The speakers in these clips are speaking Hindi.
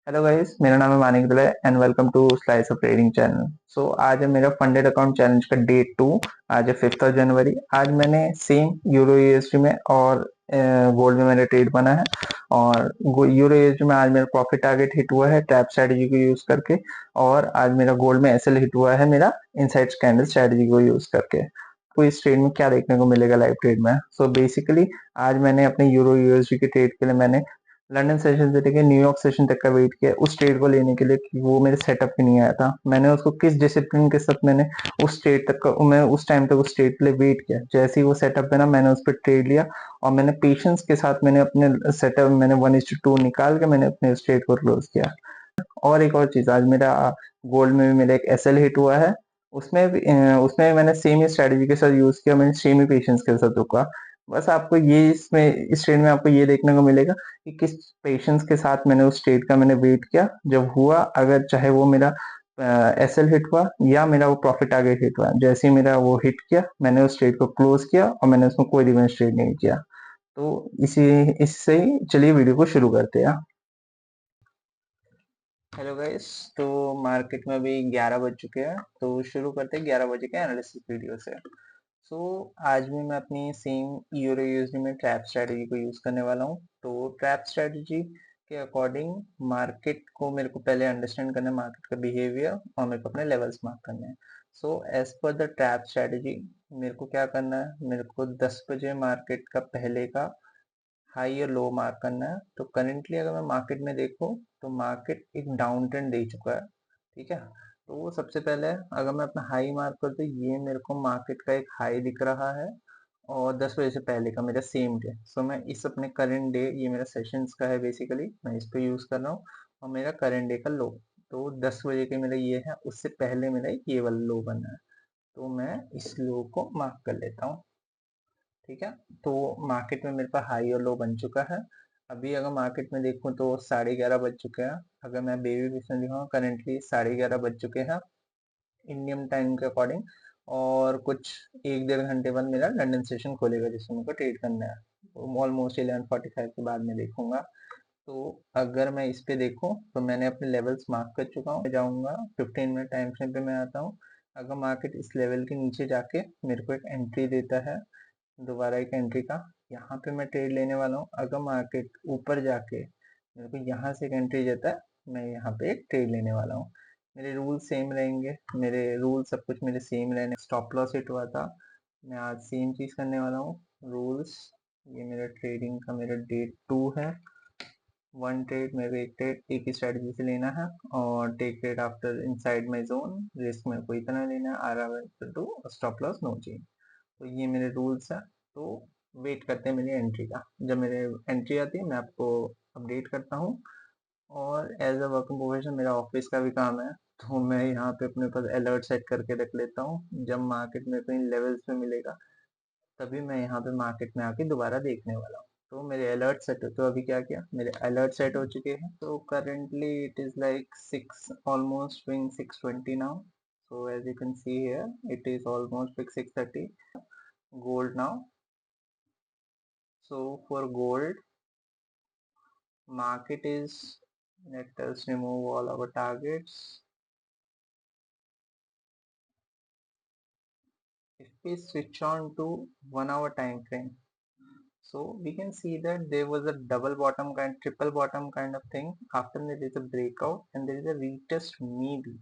हेलो गाइस, मेरा नाम है Manik Dule and welcome to slice of trading channel. So आज है मेरा फंडेड अकाउंट चैलेंज का डे 2। आज है 5 जनवरी। आज मैंने सेम यूरो यूएसडी में और गोल्ड में मेरा ट्रेड बना है। और यूरो यूएसडी में आज मेरा प्रॉफिट टारगेट हिट हुआ है ट्रैप स्ट्रेटजी को यूज करके। और आज मेरा गोल्ड में एसएल हिट हुआ है मेरा इनसाइड कैंडल स्ट्रेटजी को यूज करके। तो इस ट्रेड में क्या देखने को मिलेगा लाइव ट्रेड में? सो बेसिकली आज मैंने अपने यूरो यूएसडी के ट्रेड के लिए मैंने लंदन सेशन से लेके न्यूयॉर्क सेशन तक का वेट किया उस ट्रेड को लेने के लिए कि वो मेरे सेटअप पे नहीं आया था। मैंने उसको किस डिसिप्लिन के साथ मैंने उस ट्रेड तक का मैं उस टाइम तक उस ट्रेड के लिए वेट किया। जैसे ही वो सेटअप है ना, मैंने उस पर ट्रेड लिया और मैंने पेशेंस के साथ मैंने अपने सेटअप मैंने 1:2 निकाल के मैंने अपने उस ट्रेड को क्लोज किया। और एक और चीज, आज मेरा गोल्ड में भी मेरा एक एसएल हिट हुआ है। उसमें भी मैंने सेम ही स्ट्रेटेजी के साथ यूज किया, मैंने सेम ही पेशेंस के साथ रुका। बस आपको ये इस ट्रेड में आपको ये देखने को मिलेगा कि किस पेशेंस के साथ मैंने उस ट्रेड का मैंने वेट किया। जब हुआ, अगर चाहे वो मेरा एसएल हिट हुआ या मेरा वो प्रॉफिट टारगेट हिट हुआ, जैसे ही मेरा वो हिट किया मैंने उस ट्रेड को क्लोज किया और मैंने उसमें कोई रिवेंज ट्रेड नहीं किया। तो इसी इससे ही चलिए वीडियो को शुरू करते हैं। हेलो गाइस, तो मार्केट में अभी 11 बज चुके हैं, तो शुरू करते हैं 11 बजे के एनालिसिस वीडियो से। सो आज भी मैं अपनी सेम यूरो यूएसडी में ट्रैप स्ट्रेटजी को यूज करने वाला हूँ। तो ट्रैप स्ट्रेटजी के अकॉर्डिंग मार्केट को मेरे को पहले अंडरस्टैंड करना है, मार्केट का बिहेवियर, और मेरे को अपने लेवल्स मार्क करने हैं। So as per the trap strategy मेरे को क्या करना है, मेरे को 10 बजे मार्केट का पहले का हाई और लो मार्क करना है। तो करेंटली अगर मैं मार्केट में देखूं तो मार्केट एक डाउन ट्रेंड दे चुका है। ठीक है, तो वो सबसे पहले अगर मैं अपना हाई मार्क कर, तो ये मेरे को मार्केट का एक हाई दिख रहा है और 10 बजे से पहले का मेरा सेम डे। सो मैं इस अपने करंट डे, ये मेरा सेशंस का है बेसिकली, मैं इस पे यूज कर रहा हूँ। और मेरा करंट डे का लो, तो 10 बजे के मेरा ये है, उससे पहले मेरा ये वाला लो बना है। तो मैं इस लो को मार्क कर लेता हूँ। ठीक है, तो मार्केट में मेरे पास हाई और लो बन चुका है। अभी अगर मार्केट में देखूं तो 11:30 बज चुके हैं। अगर मैं बेबी फिश में दिखाऊँ, करेंटली 11:30 बज चुके हैं इंडियन टाइम के अकॉर्डिंग। और कुछ 1 डेढ़ घंटे बाद मेरा लंदन सेशन खोलेगा जिसमें मेरे को ट्रेड करना है। ऑलमोस्ट 11:45 के बाद में देखूंगा। तो अगर मैं इस पे देखूं तो मैंने अपने लेवल्स मार्क कर चुका हूँ। मैं जाऊंगा 15 मिनट टाइम फ्रेम पे, मैं आता हूँ। अगर मार्केट इस लेवल के नीचे जाके मेरे को एक एंट्री देता है, दोबारा एक एंट्री का, यहाँ पे मैं ट्रेड लेने वाला हूँ। अगर मार्केट ऊपर जाके मेरे को यहाँ से एक एंट्री देता है, मैं यहाँ पे एक ट्रेड लेने वाला हूँ। मेरे रूल सेम रहेंगे, मेरे रूल सब कुछ मेरे सेम रहने। स्टॉप लॉस हिट हुआ था, मैं आज सेम चीज करने वाला हूँ। रूल्स, ये मेरा ट्रेडिंग का मेरा डे 2 है। वन ट्रेड, मेरे को एक ट्रेड एक ही स्ट्रेटजी से लेना है और take trade after inside my zone. Risk मेरे को इतना लेना है, R R to stop loss no change. तो ये मेरे रूल्स हैं। तो वेट करते हैं मेरी एंट्री का। जब मेरे एंट्री आती है मैं आपको अपडेट करता हूँ। और एज अ वर्किंग प्रोफेशन मेरा ऑफिस का भी काम है, तो मैं यहाँ पे अपने पास अलर्ट सेट करके रख लेता हूँ। जब मार्केट में कहीं लेवल्स पे मिलेगा तभी मैं यहाँ पे मार्केट में आके दोबारा देखने वाला हूँ। तो मेरे अलर्ट सेट हो, तो अभी क्या किया, मेरे अलर्ट सेट हो चुके हैं। तो currently it is like 6, almost being 6:20 now. So as you can see here, it is almost like 6:30. Gold now. So for gold, market is, let us remove all our targets. If we switch on to 1 hour time frame, so we can see that there was a double bottom kind, triple bottom kind of thing. After that there is a breakout and there is a retest maybe.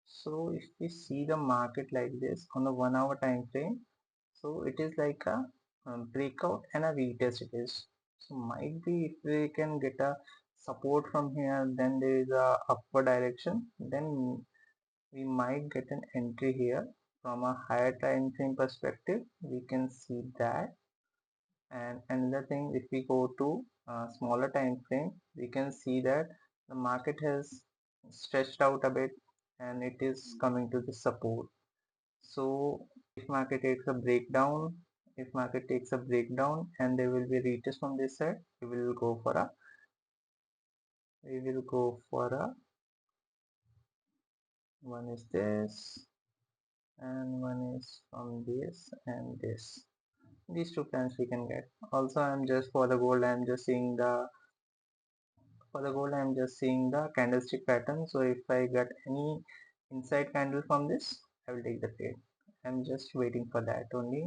So if we see the market like this on the 1 hour time frame, so it is like a breakout and a retest it is. So might be if we can get a support from here, then there is a upward direction, then we might get an entry here. From a higher time frame perspective, we can see that. And another thing, if we go to smaller time frame, we can see that the market has stretched out a bit and it is coming to the support. So if market takes a breakdown, if market takes a breakdown and there will be a retest from this side, we will go for a, one is this and one is from this and this. These two plans we can get. Also, I'm just for the gold, I'm just seeing the For the gold, I'm just seeing the candlestick pattern. So if I get any inside candle from this, I will take the trade. I'm just waiting for that only.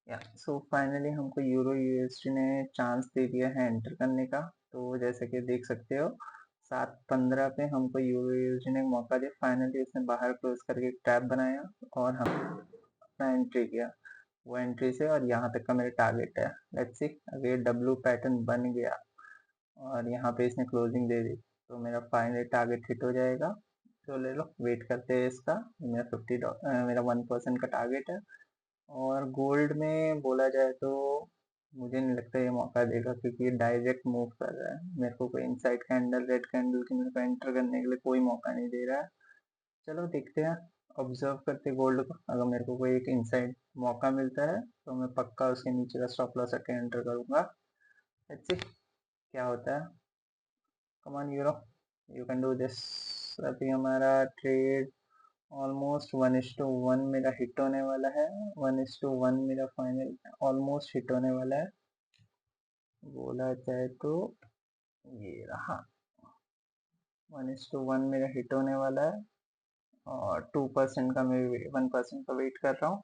या सो फाइनली हमको यूरो यूएसडी ने चांस दे दिया है एंटर करने का। तो जैसे कि देख सकते हो 7:15 पे हमको यूरो यूएसडी ने मौका दिया। फाइनली इसने बाहर क्लोज करके एक टैप बनाया और हम अपना एंट्री किया। वो एंट्री से और यहाँ तक का मेरा टारगेट है। लेट्स सी अगर ये डब्ल्यू पैटर्न बन गया और यहाँ पे इसने क्लोजिंग दे दी तो मेरा फाइनली टारगेट हिट हो जाएगा। तो ले लो, वेट करते हैं इसका। मेरा मेरा 1% का टारगेट है। और गोल्ड में बोला जाए तो मुझे नहीं लगता ये मौका देगा, क्योंकि ये डायरेक्ट मूव कर रहा है। मेरे को कोई इनसाइड कैंडल रेड कैंडल के मेरे को एंटर करने के लिए कोई मौका नहीं दे रहा है। चलो देखते हैं, ऑब्जर्व करते गोल्ड को। अगर मेरे को कोई एक इनसाइड मौका मिलता है तो मैं पक्का उसके नीचे का स्टॉप लॉस रख के एंटर करूंगा। लेट्स सी क्या होता है। Come on euro, you can do this. अभी हमारा ट्रेड ऑलमोस्ट 1:1 मेरा हिट होने वाला है। 1:1 मेरा फाइनल ऑलमोस्ट हिट होने वाला है। बोला जाए तो ये रहा 1:1 मेरा हिट होने वाला है और 2% का मैं 1% का वेट कर रहा हूँ।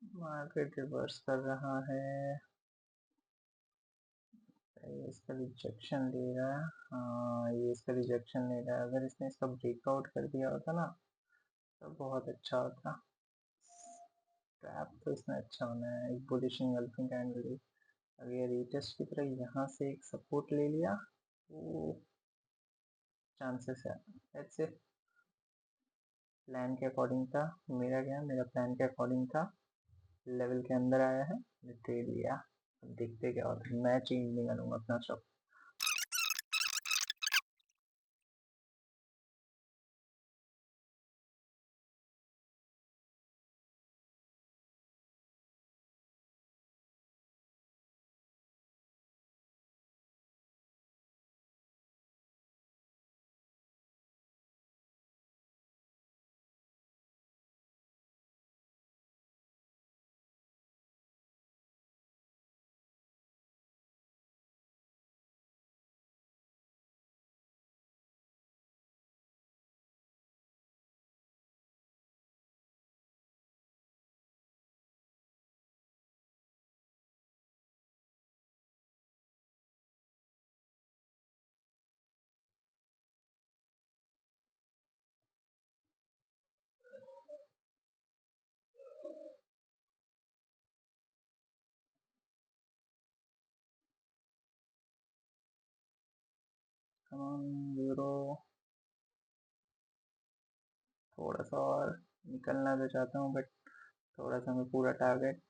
मार्केट रिवर्स कर रहा है, ये इसका रिजेक्शन ले रहा है। हाँ, ये इसका रिजेक्शन ले रहा है। अगर इसने इसका ब्रेकआउट कर दिया होता ना तो बहुत अच्छा होता। ट्रैप तो इसमें अच्छा होना है, एक बुलिश इंगल्फिंग कैंडल। अगर ये रीटेस्ट की तरह यहाँ से एक सपोर्ट ले लिया तो चांसेस है। लेट्स से प्लान के अकॉर्डिंग था मेरा प्लान के अकॉर्डिंग था। लेवल के अंदर आया है, ट्रेड लिया। अब देखते क्या होता है। मैं चेंज नहीं करूँगा अपना स्टॉप। कम ऑन यूरो, थोड़ा सा और निकलना तो चाहता हूँ बट थोड़ा सा मैं पूरा टारगेट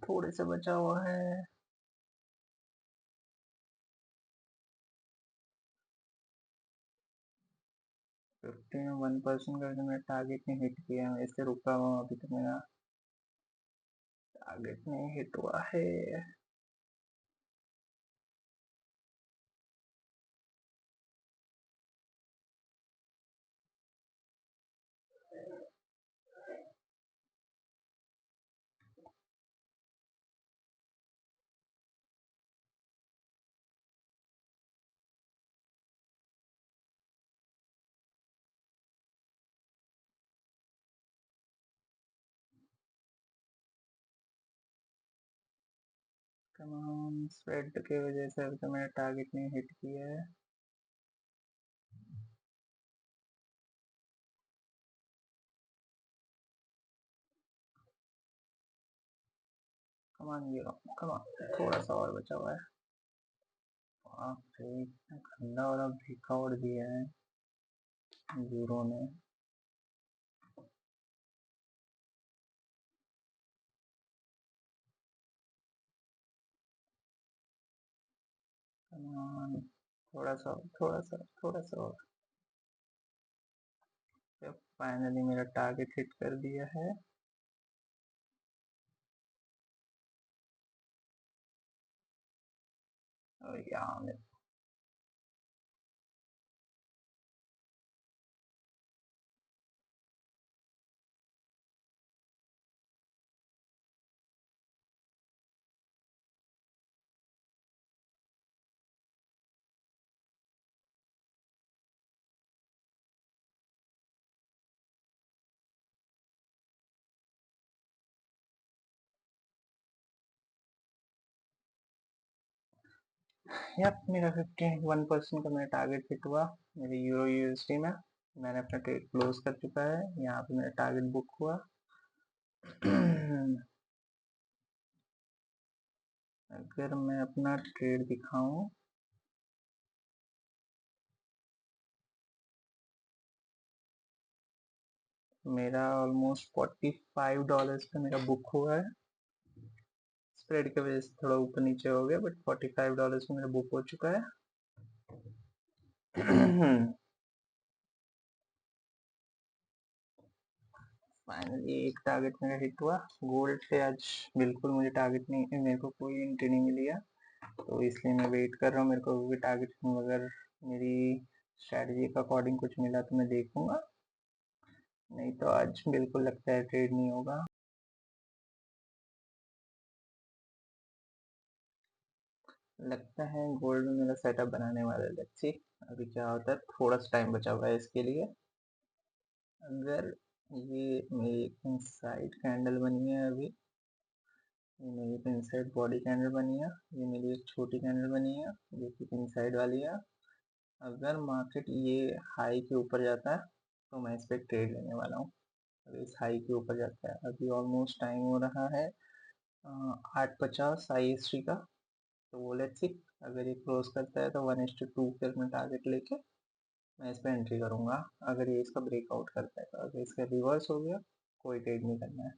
थोड़े से बचा हुआ है। 51% करके मेरा टारगेट नहीं हिट किया, मैं इससे रुका हुआ हूँ, अभी तक मेरा टारगेट नहीं हिट हुआ है। तमाम स्प्रेड की वजह से अभी तो मेरा टारगेट नहीं हिट किया है। कमान ये कमान, थोड़ा सा और बचा हुआ है। आपसे गंदा वाला ब्रेकआउट दिया है यूरो ने। कमान, थोड़ा सा थोड़ा सा थोड़ा सा और। फाइनली मेरा टारगेट हिट कर दिया है। और यहाँ मेरा 51% का मेरा टारगेट हिट हुआ मेरे यूरो यूएसडी में। मैंने अपना ट्रेड क्लोज कर चुका है, यहाँ पे मेरा टारगेट बुक हुआ। अगर मैं अपना ट्रेड दिखाऊं, मेरा ऑलमोस्ट $45 पे मेरा बुक हुआ है। स्प्रेड की वजह से थोड़ा ऊपर नीचे हो गया बट $45 पे मेरा बुक हो चुका है। फाइनली एक टारगेट मेरा हिट हुआ। गोल्ड पे आज बिल्कुल मुझे टारगेट नहीं, मेरे को कोई एंट्री नहीं मिली है, तो इसलिए मैं वेट कर रहा हूँ। मेरे को भी टारगेट अगर मेरी स्ट्रैटेजी के अकॉर्डिंग कुछ मिला तो मैं देखूंगा, नहीं तो आज बिल्कुल लगता है ट्रेड नहीं होगा। लगता है गोल्ड में मेरा सेटअप बनाने वाला है, लेट्स सी अभी क्या होता है। थोड़ा सा टाइम बचा हुआ है इसके लिए। अगर ये मेरी इनसाइड कैंडल बनी है अभी, ये मेरी एक इनसाइड बॉडी कैंडल बनी है, ये मेरी एक छोटी कैंडल बनी है जो कि इनसाइड वाली है। अगर मार्केट ये हाई के ऊपर जाता है तो मैं इस पर ट्रेड लेने वाला हूँ। अगर इस हाई के ऊपर जाता है, अभी ऑलमोस्ट टाइम हो रहा है 8:50 IST का, तो वो लेट्स सी अगर ये क्लोज करता है तो 1:2 फिर मैं टारगेट लेके मैं इस पर एंट्री करूंगा। अगर ये इसका ब्रेकआउट करता है तो, अगर इसका रिवर्स हो गया कोई ट्रेड नहीं करना है।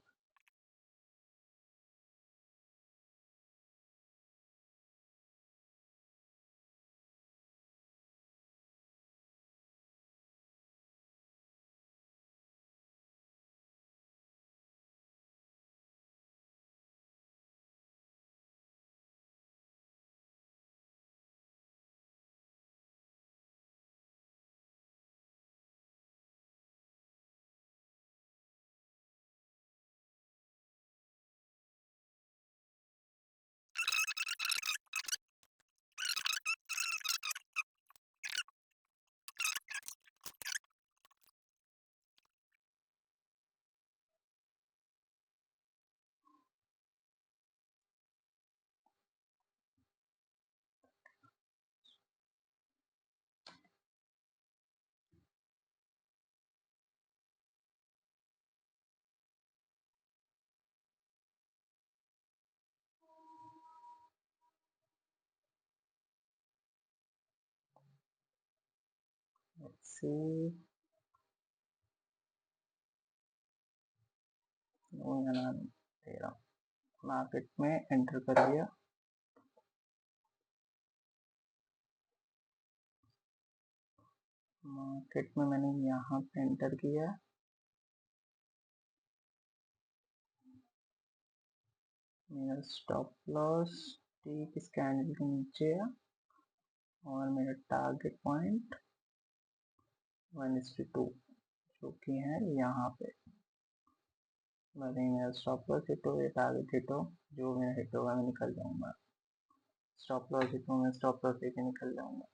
let's see, मार्केट में एंटर कर दिया। मार्केट में मैंने यहाँ पे एंटर किया। मेरा स्टॉप लॉस ठीक इस कैंडल के नीचे है और मेरा टारगेट पॉइंट 1:2 जो कि है यहाँ पे। भले मेरा स्टॉप लॉस हिट हो या टारगेट हिट हो, जो मेरा हिट होगा मैं निकल जाऊंगा। स्टॉप लॉस हिट हो मैं स्टॉप लॉस लेके निकल जाऊंगा।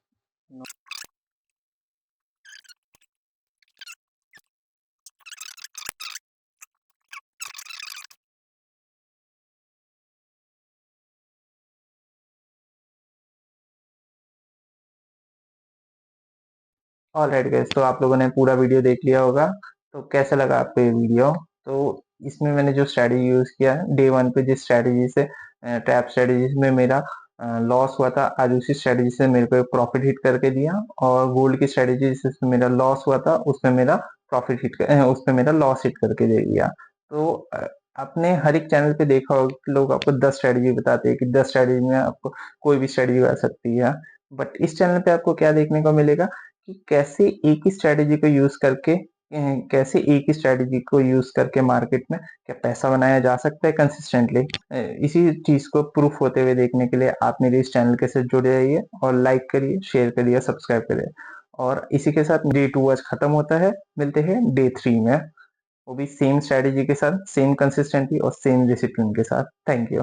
ऑलराइट गाइस, तो आप लोगों ने पूरा वीडियो देख लिया होगा। तो कैसा लगा आपको ये वीडियो? तो इसमें मैंने जो स्ट्रैटेजी यूज किया है, डे 1 पे जिस स्ट्रैटेजी से ट्रैप स्ट्रैटेजी में मेरा लॉस हुआ था, आज उसी स्ट्रैटेजी से मेरे को प्रॉफिट हिट करके दिया। और गोल्ड की स्ट्रैटेजी जिसमें मेरा लॉस हुआ था, उसमें मेरा प्रॉफिट हिट उसमें मेरा लॉस हिट करके दे दिया। तो आपने हर एक चैनल पे देखा होगा कि लोग आपको 10 स्ट्रैटेजी बताते हैं कि 10 स्ट्रैटेजी में आपको कोई भी स्ट्रैटेजी आ सकती है। बट इस चैनल पे आपको क्या देखने को मिलेगा कि कैसे एक ही स्ट्रैटेजी को यूज करके कैसे एक ही स्ट्रैटेजी को यूज करके मार्केट में क्या पैसा बनाया जा सकता है कंसिस्टेंटली। इसी चीज को प्रूफ होते हुए देखने के लिए आप मेरे इस चैनल के साथ जुड़े रहिए और लाइक करिए, शेयर करिए, सब्सक्राइब करिए। और इसी के साथ डे 2 आज खत्म होता है। मिलते हैं डे 3 में, वो भी सेम स्ट्रैटेजी के साथ, सेम कंसिस्टेंटली और सेम डिसिप्लिन के साथ। Thank you.